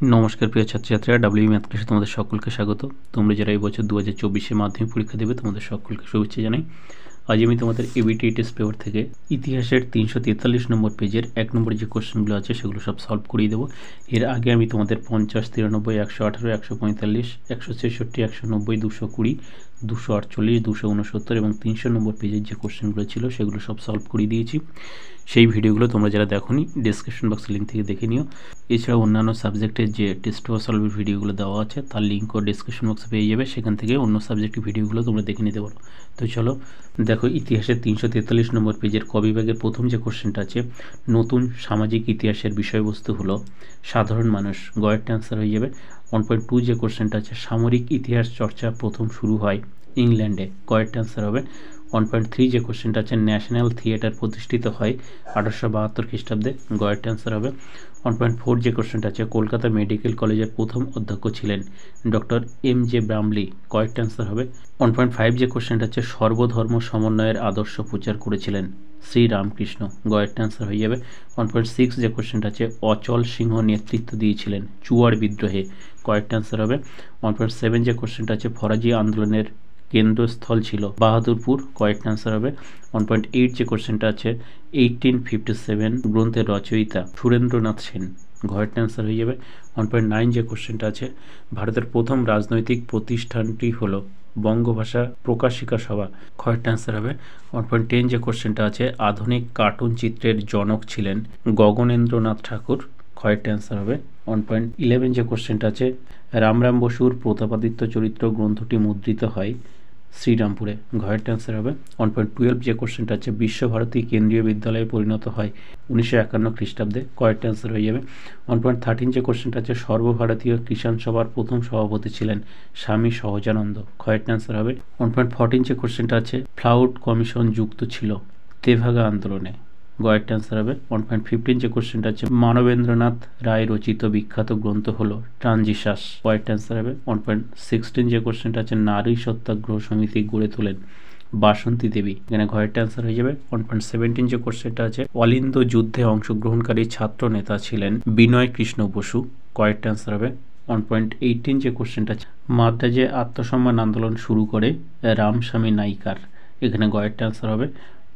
নমস্কার প্রিয় ছাত্রছাত্রীরা, ডাব্লিউ ম্যাথ ক্লাসে তোমাদের সকলকে স্বাগত। তোমরা যারা এই বছর 2024 মাধ্যমিক পরীক্ষা দেবে তোমাদের সকলকে শুভেচ্ছা জানাই। আজ আমি তোমাদের এবিটি টেস্ট পেপার থেকে ইতিহাসের 343 নম্বর পেজের 1 নম্বর যে কোশ্চেনগুলো আছে সেগুলো সব সলভ করিয়ে দেবো। এর আগে আমি তোমাদের 50, 93, 118, 145, 166, 190, 220, 248, 269 এবং 300 নম্বর পেজের যে কোশ্চেনগুলো ছিল সেগুলো সব সলভ করিয়ে দিয়েছি। সেই ভিডিওগুলো তোমরা যারা দেখোনি ডেসক্রিপশন বক্সের লিঙ্ক থেকে দেখে নিও। এছাড়া অন্যান্য সাবজেক্টের যে টেস্ট পেপার সলভের ভিডিওগুলো দেওয়া আছে তার লিঙ্কও ডেসক্রিপশন বক্সে পেয়ে যাবে, সেখান থেকে অন্য সাবজেক্টের ভিডিওগুলো তোমরা দেখে নিতে পারো। তো চলো দেখো, ইতিহাসের 343 নম্বর পেজের ক বিভাগের প্রথম যে কোশ্চেনটা আছে, নতুন সামাজিক ইতিহাসের বিষয়বস্তু হলো সাধারণ মানুষ। গয়েরটা অ্যান্সার হয়ে যাবে 1.2 যে কোশ্চেনটা আছে, সামরিক ইতিহাস চর্চা প্রথম শুরু হয় ইংল্যান্ডে। গয়েরটা অ্যান্সার হবে 1.3 যে কোশ্চেনটা আছে, ন্যাশনাল থিয়েটার প্রতিষ্ঠিত হয় 1872 খ্রিস্টাব্দে। গয়েরটা অ্যান্সার হবে 1.4 যে কোশ্চেনটা আছে, কলকাতা মেডিকেল কলেজের প্রথম অধ্যক্ষ ছিলেন ডক্টর এম.জে. ব্রামলি। কয়েকটা অ্যান্সার হবে 1.5 যে কোশ্চেনটা আছে, সর্বধর্ম সমন্বয়ের আদর্শ প্রচার করেছিলেন শ্রীরামকৃষ্ণ। গয়েরটা অ্যান্সার হয়ে যাবে 1.6 যে কোশ্চেনটা আছে, অচল সিংহ নেতৃত্ব দিয়েছিলেন চুয়াড় বিদ্রোহে। কয়েকটা অ্যান্সার হবে 1.7 যে কোশ্চেনটা আছে, ফরাজি আন্দোলনের কেন্দ্রস্থল ছিল বাহাদুরপুর। কয়েকটা অ্যান্সার হবে 1.8 যে কোশ্চেনটা আছে, 1857 গ্রন্থের রচয়িতা সুরেন্দ্রনাথ সেন। ঘয়েরটা অ্যান্সার হয়ে যাবে 1.9 যে কোশ্চেনটা আছে, ভারতের প্রথম রাজনৈতিক প্রতিষ্ঠানটি হলো বঙ্গভাষা প্রকাশিকা সভা। খয়েরটা অ্যান্সার হবে 1.10 যে কোশ্চেনটা আছে, আধুনিক কার্টুন চিত্রের জনক ছিলেন গগনেন্দ্রনাথ ঠাকুর। খয়েরটা অ্যান্সার হবে 1.11 যে কোশ্চেনটা আছে, রামরাম বসুর প্রতাপাদিত্য চরিত্র গ্রন্থটি মুদ্রিত হয় শ্রীরামপুরে। ঘয়েরটা অ্যান্সার হবে 1.12 যে কোশ্চেনটা আছে, বিশ্বভারতী কেন্দ্রীয় বিদ্যালয়ে পরিণত হয় 1951 খ্রিস্টাব্দে। কয়েকটা অ্যান্সার হয়ে যাবে 1.13 যে কোশ্চেনটা আছে, সর্বভারতীয় কিষাণ সভার প্রথম সভাপতি ছিলেন স্বামী সহজানন্দ। কয়েকটা অ্যান্সার হবে 1.14 যে কোশ্চেনটা আছে, ফ্লাউড কমিশন যুক্ত ছিল তেভাগা আন্দোলনে। গয়েরটা অ্যান্সার হবে 1.15 যে কোশ্চেনটা আছে, মানবেন্দ্রনাথ রায় রচিত বিখ্যাত গ্রন্থ হলো ট্রানজিশাস। গয়েরটা অ্যান্সার হবে 1.16 যে কোশ্চেনটা আছে, নারী সত্যাগ্রহ সমিতি গড়ে তোলেন বাসন্তী দেবী। এখানে ঘয়েরটা অ্যান্সার হয়ে যাবে 1.17 যে কোশ্চেনটা আছে, অলিন্দ যুদ্ধে অংশগ্রহণকারী ছাত্র নেতা ছিলেন বিনয় কৃষ্ণ বসু। কয়েরটা অ্যান্সার হবে 1.18 যে কোশ্চেনটা আছে, মাদ্রাজে আত্মসম্মান আন্দোলন শুরু করে রামস্বামী নাইকার। এখানে গয়েরটা অ্যান্সার হবে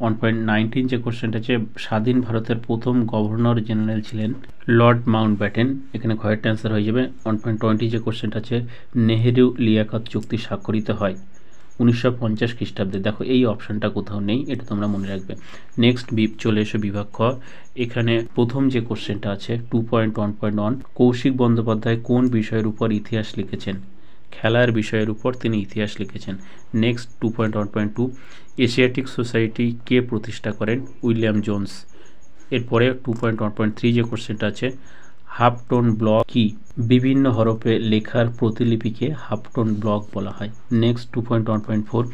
1.19 যে কোশ্চেনটা আছে, স্বাধীন ভারতের প্রথম গভর্নর জেনারেল ছিলেন লর্ড মাউন্টব্যাটেন। এখানে ঘয়েরটা অ্যান্সার হয়ে যাবে 1.20 যে কোশ্চেনটা আছে, নেহেরু লিয়াকত চুক্তি স্বাক্ষরিত হয় 1950 খ্রিস্টাব্দে। দেখো এই অপশানটা কোথাও নেই, এটা তোমরা মনে রাখবে। নেক্সট চলে এসো বিভাগ খ। এখানে প্রথম যে কোশ্চেনটা আছে 2.1.1, কৌশিক বন্দ্যোপাধ্যায় কোন বিষয়ের উপর ইতিহাস লিখেছেন? খেলার বিষয়ের উপর তিনি ইতিহাস লিখেছেন। নেক্সট 2.1.2, এশিয়াটিক সোসাইটি কে প্রতিষ্ঠা করেন? William Jones. এরপরে 2.1.3 যে কোশ্চেনটা আছে, হাফ টোন ব্লক কি? বিভিন্ন হরফে লেখার প্রতিলিপিকে হাফ টোন ব্লক বলা হয়। নেক্সট 2.1.4,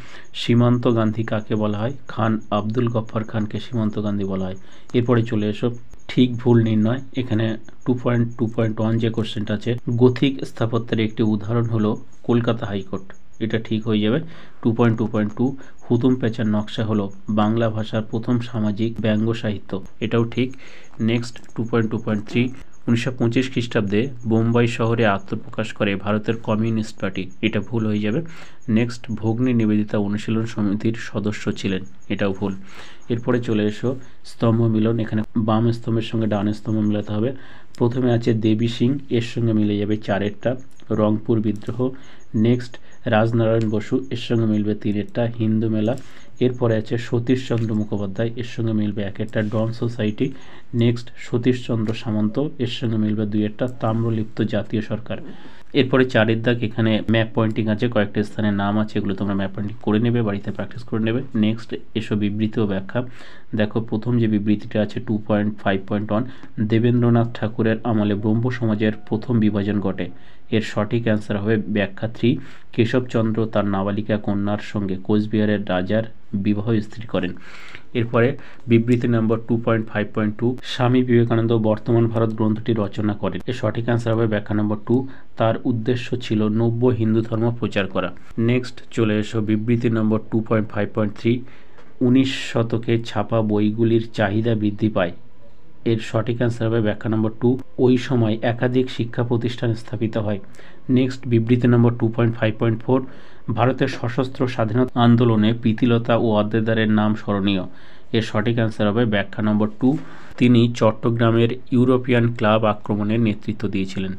সীমান্ত গান্ধী কাকে বলা হয়? খান আব্দুল গফ্ফার খানকে সীমান্ত গান্ধী বলা হয়। এরপরে চলে এসো ঠিক ভুল নির্ণয়। এখানে 2.2.1 যে কোশ্চেনটা আছে, গথিক স্থাপত্যের একটি উদাহরণ হলো কলকাতা হাইকোর্ট। এটা ঠিক হয়ে যাবে। 2.2.2, হুতুম প্যাঁচার নকশা হলো বাংলা ভাষার প্রথম সামাজিক ব্যঙ্গ সাহিত্য। এটাও ঠিক। নেক্সট 2.2.3, 1925 খ্রিস্টাব্দে বোম্বাই শহরে আত্মপ্রকাশ করে ভারতের কমিউনিস্ট পার্টি। এটা ভুল হয়ে যাবে। নেক্সট, ভগ্নী নিবেদিতা অনুশীলন সমিতির সদস্য ছিলেন। এটাও ভুল। এরপরে চলে এসো স্তম্ভ মিলন। এখানে বাম স্তম্ভের সঙ্গে ডান স্তম্ভ মেলাতে হবে। প্রথমে আছে দেবী সিং, এর সঙ্গে মিলে যাবে 4-এরটা, রংপুর বিদ্রোহ। নেক্সট রাজনারায়ণ বসু, এর সঙ্গে মিলবে 3-এরটা, হিন্দু মেলা। এরপরে আছে সতীশচন্দ্র মুখোপাধ্যায়, এর সঙ্গে মিলবে 1-এরটা, ডন সোসাইটি। নেক্সট সতীশচন্দ্র সামন্ত, এর সঙ্গে মিলবে 2-এরটা, তাম্রলিপ্ত জাতীয় সরকার। এরপরে 4-এর দাগ, এখানে ম্যাপ পয়েন্টিং আছে, কয়েকটা স্থানের নাম আছে, এগুলো তোমরা ম্যাপ পয়েন্টিং করে নেবে, বাড়িতে প্র্যাকটিস করে নেবে। নেক্সট এসব বিবৃতি ও ব্যাখ্যা। দেখো প্রথম যে বিবৃতিটা আছে 2.5.1, দেবেন্দ্রনাথ ঠাকুরের আমলে ব্রহ্ম সমাজের প্রথম বিভাজন ঘটে। এর সঠিক অ্যান্সার হবে ব্যাখ্যা 3, কেশবচন্দ্র তার নাবালিকা কন্যার সঙ্গে কোচবিহারের রাজার বিবাহ স্থির করেন। এরপরে বিবৃতি নম্বর 2.5.2, স্বামী বিবেকানন্দ বর্তমান ভারত গ্রন্থটি রচনা করেন। এর সঠিক অ্যান্সার হবে ব্যাখ্যা নম্বর 2, তার উদ্দেশ্য ছিল নব্য হিন্দু ধর্ম প্রচার করা। নেক্সট চলে এসো বিবৃতি নম্বর 2.5.3, 19 শতকে ছাপা বইগুলির চাহিদা বৃদ্ধি পায় এর সঠিক অ্যান্সার হবে ব্যাখ্যা নম্বর 2, ওই সময় একাধিক শিক্ষা প্রতিষ্ঠান স্থাপিত হয়। নেক্সট বিবৃতি নম্বর 2.5.4, ভারতের সশস্ত্র স্বাধীনতা আন্দোলনে প্রীতিলতা ও ওয়াদ্দেদারের নাম স্মরণীয়। এর সঠিক অ্যান্সার হবে ব্যাখ্যা নম্বর 2, তিনি চট্টগ্রামের ইউরোপিয়ান ক্লাব আক্রমণের নেতৃত্ব দিয়েছিলেন।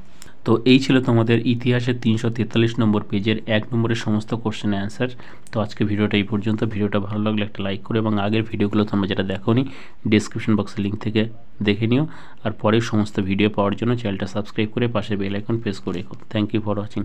তো এই ছিল তোমাদের ইতিহাসের 343 নম্বর পেজের 1 নম্বরের সমস্ত কোশ্চেনের অ্যান্সার। তো আজকে ভিডিওটা এই পর্যন্ত। ভিডিওটা ভালো লাগলে একটা লাইক করো এবং আগের ভিডিওগুলো তোমরা যেটা দেখোনি ডেসক্রিপশন বক্সের লিঙ্ক থেকে দেখে নিও। আর পরের সমস্ত ভিডিও পাওয়ার জন্য চ্যানেলটা সাবস্ক্রাইব করে পাশে বেল আইকন প্রেস করে রেখো। Thank you for watching.